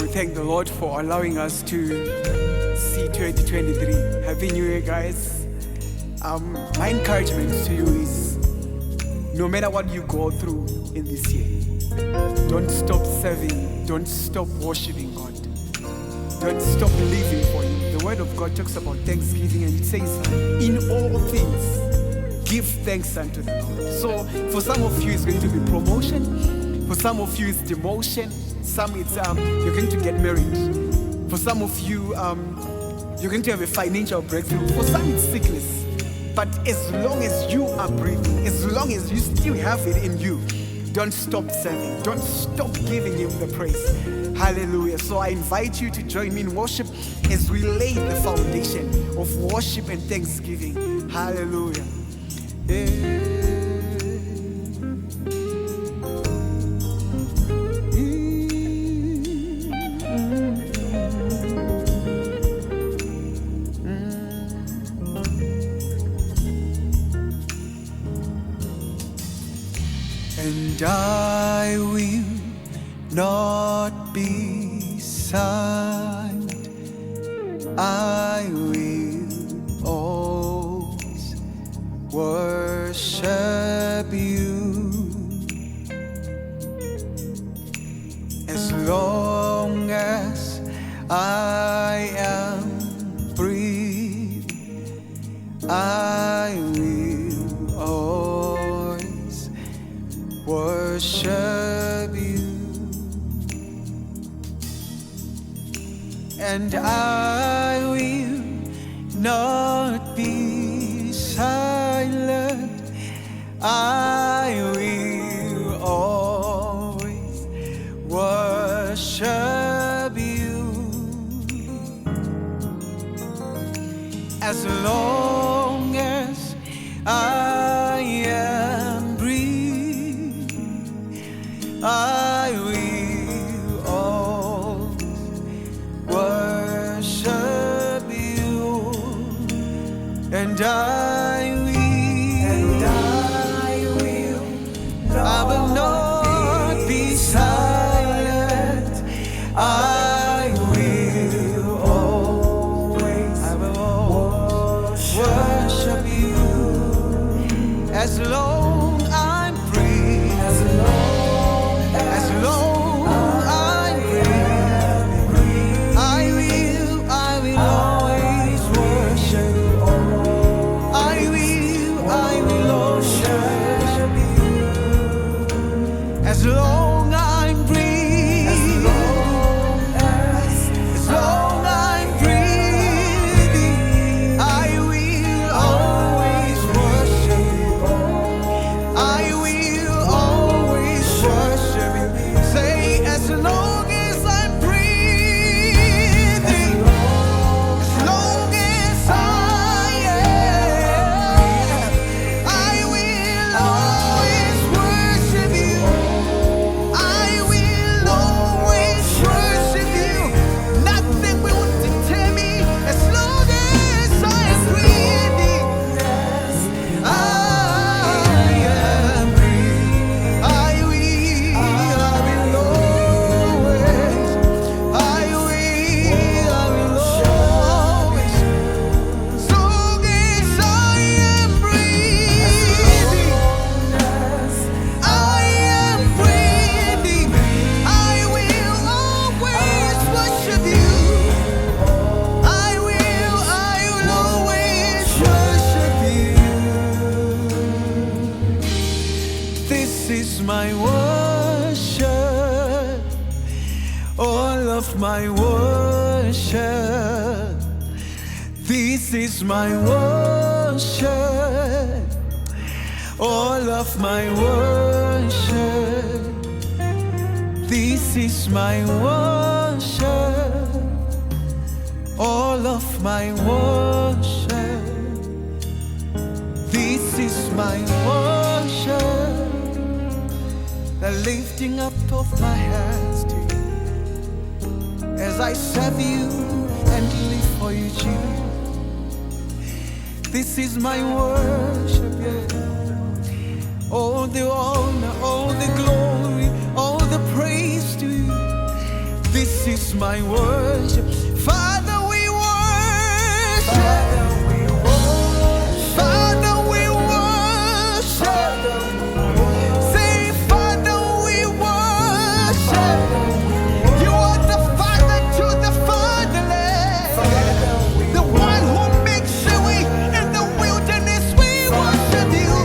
We thank the Lord for allowing us to see 2023. Happy New Year, guys. My encouragement to you is, no matter what you go through in this year, don't stop serving, don't stop worshiping God, don't stop living for Him. The Word of God talks about thanksgiving, and it says, in all things, give thanks unto the Lord. So for some of you, it's going to be promotion. For some of you, it's demotion. Some it's you're going to get married. For some of you, you're going to have a financial breakthrough. For some, it's sickness. But as long as you are breathing, as long as you still have it in you, don't stop serving. Don't stop giving Him the praise. Hallelujah. So I invite you to join me in worship as we lay the foundation of worship and thanksgiving. Hallelujah. Yeah. And I will not be silent. I will always worship you. As long as I am breathing, I will always worship you. And I will not be silent. I will always worship you. As long as I am breathing, I will always worship you. And I will not be silent. I will always worship you. As long I'm free, as long I'm free, I will always worship you. I will worship you. As long I'm breathing, as long I'm breathing, I will always worship you. I will always worship you. Say, as long as I'm breathing, as long as I am, I will always worship you. I will always worship you. Nothing will deter me as long as I am breathing. I am breathing. I will always. I will always. As long as I am breathing, I am breathing. I will always worship you. I will always worship you. This is my worship, all of my worship. This is my worship, all of my worship. This is my worship, all of my worship. This is my worship, the lifting up of my hands to you as I serve you and live for you, Jesus. This is my worship, yeah. All the honor, all the glory, all the praise to you. This is my worship. Father, we worship. Father, we worship. Father, we worship. Say, Father, we worship. You are the Father to the fatherless. The one who makes a way in the wilderness. We worship you.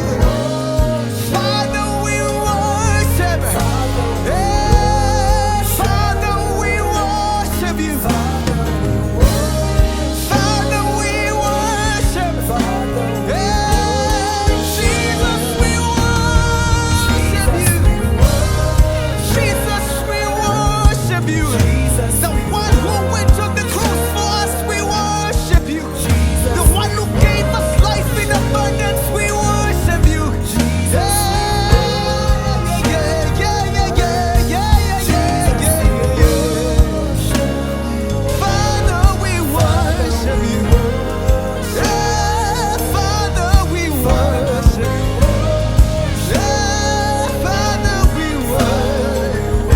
Father, we worship. Yeah, Father, we worship you. Father, we worship. Yeah, Jesus, we worship you. Jesus, we worship you. The one who went on the cross for us, we worship you. The one who gave us life in abundance, we worship you. Father, we worship you. Yeah, Father, we worship you. Yeah, Father, we worship.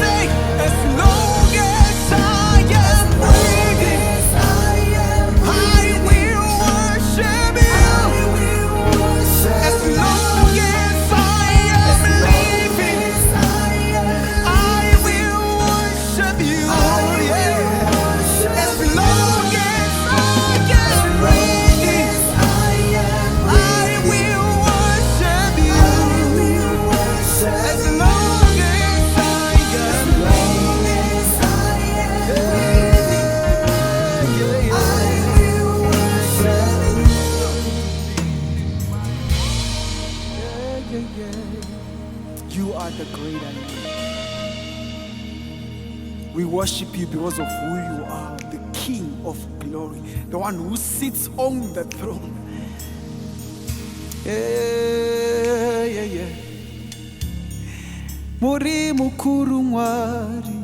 Say, as long as I am breathing, I will worship you. As long as I am living, I will worship you. Yeah. As long as I am breathing, I will worship you. As long as I am breathing, I will worship you. You are the great I am. We worship you because of who you are, the King of glory, the one who sits on the throne. Yeah, yeah, yeah. Muri mukuru mwari,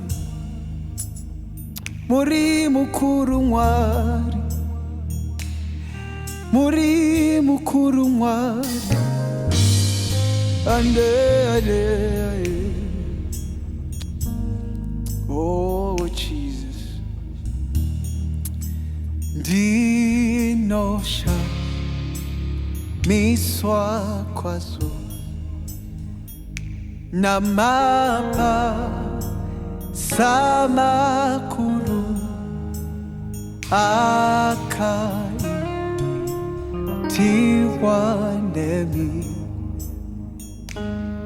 muri mukuru mwari, muri mukuru mwari. Ande. Oh Jesus, Ndinoshamiswa Kwazvo namapa samakuru akai tiwanemi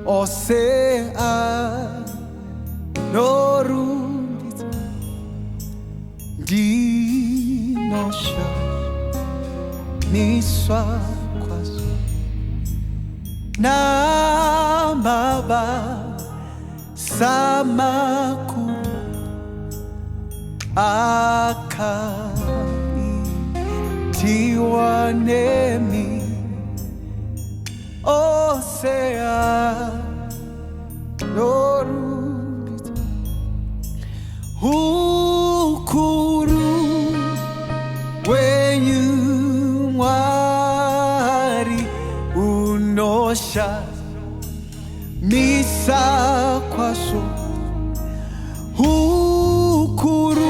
osea norumbita Ndinoshamiswa Kwazvo namaba samakuru akai tiwanemi osea norumbita ukuru wenyu mwari unoshamisa Kwazvo ukuru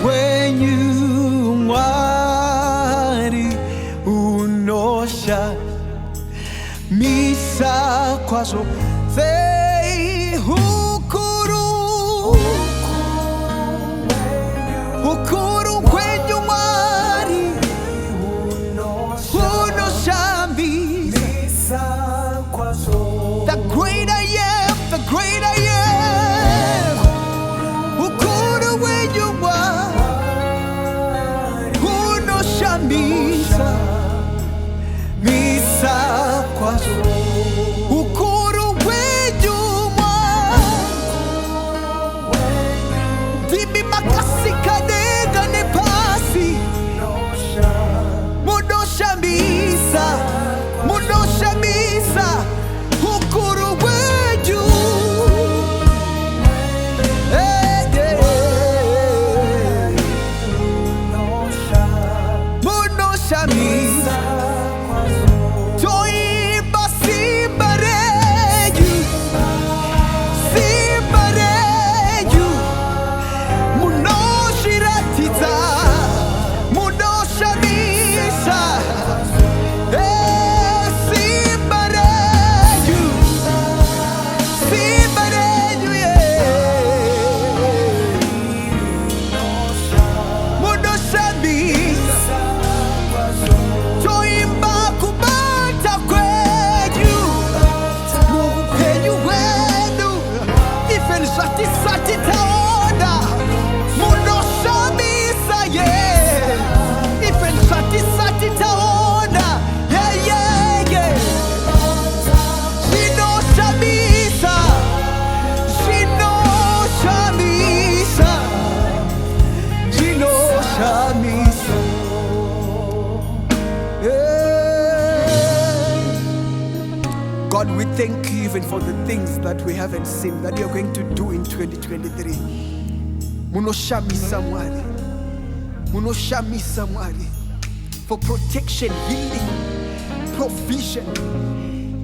wenyu mwari unoshamisa Kwazvo. Say ukuru kwenyu mwari unoshamisa Kwazvo. The great I am, the great I am. Ukuru wenyu mwari unoshamisa Kwazvo. Ukuru wenyu mwari Dimi makasika nega nepasi Munoshamisa ukuru wenyu. Ndinoshamiswa toimba simba renyu, simba renyu munozviratidza, munoshamisa. Simba renyu, simba renyu, munoshamisa toimba kubata kwenyu muupenyu hwedu, even zvatisati taona munoshamisa, even zvatisati taona, zvinoshamisa, zvinoshamisa, zvinoshamisa. God, we thank you even for the things that we haven't seen that you're going to do in 2023. Munoshamisa Mwari, munoshamisa Mwari, for protection, healing, provision,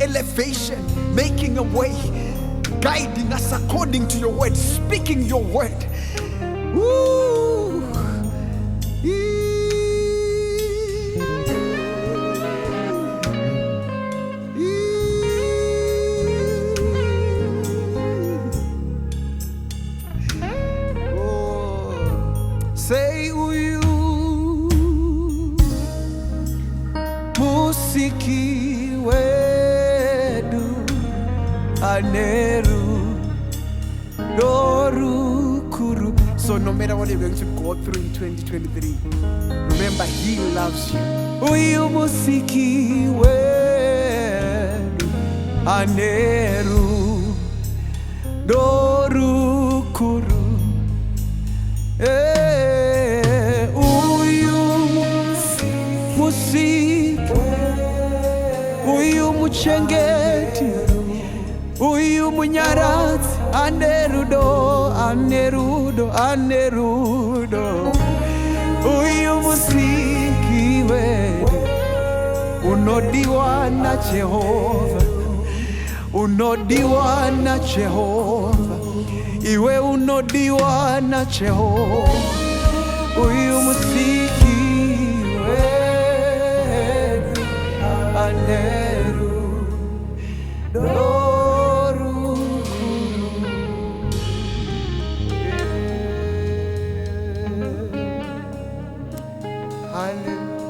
elevation, making a way, guiding us according to your word, speaking your word. Woo! Say uyu musiki wedu aneru doru kuru. So no matter what you're going to go through in 2023, remember He loves you. Uyu musiki wedu aneru doru kuru. Uyu muchengeti, uyu munyaradzi, anerudo, anerudo, anerudo. Uyu musiki wedu, unodiwa na Jehova, unodiwa na Jehova, iwe unodiwa na Jehova. Uyu musiki wedu, aneru doru kuru. Hallelujah.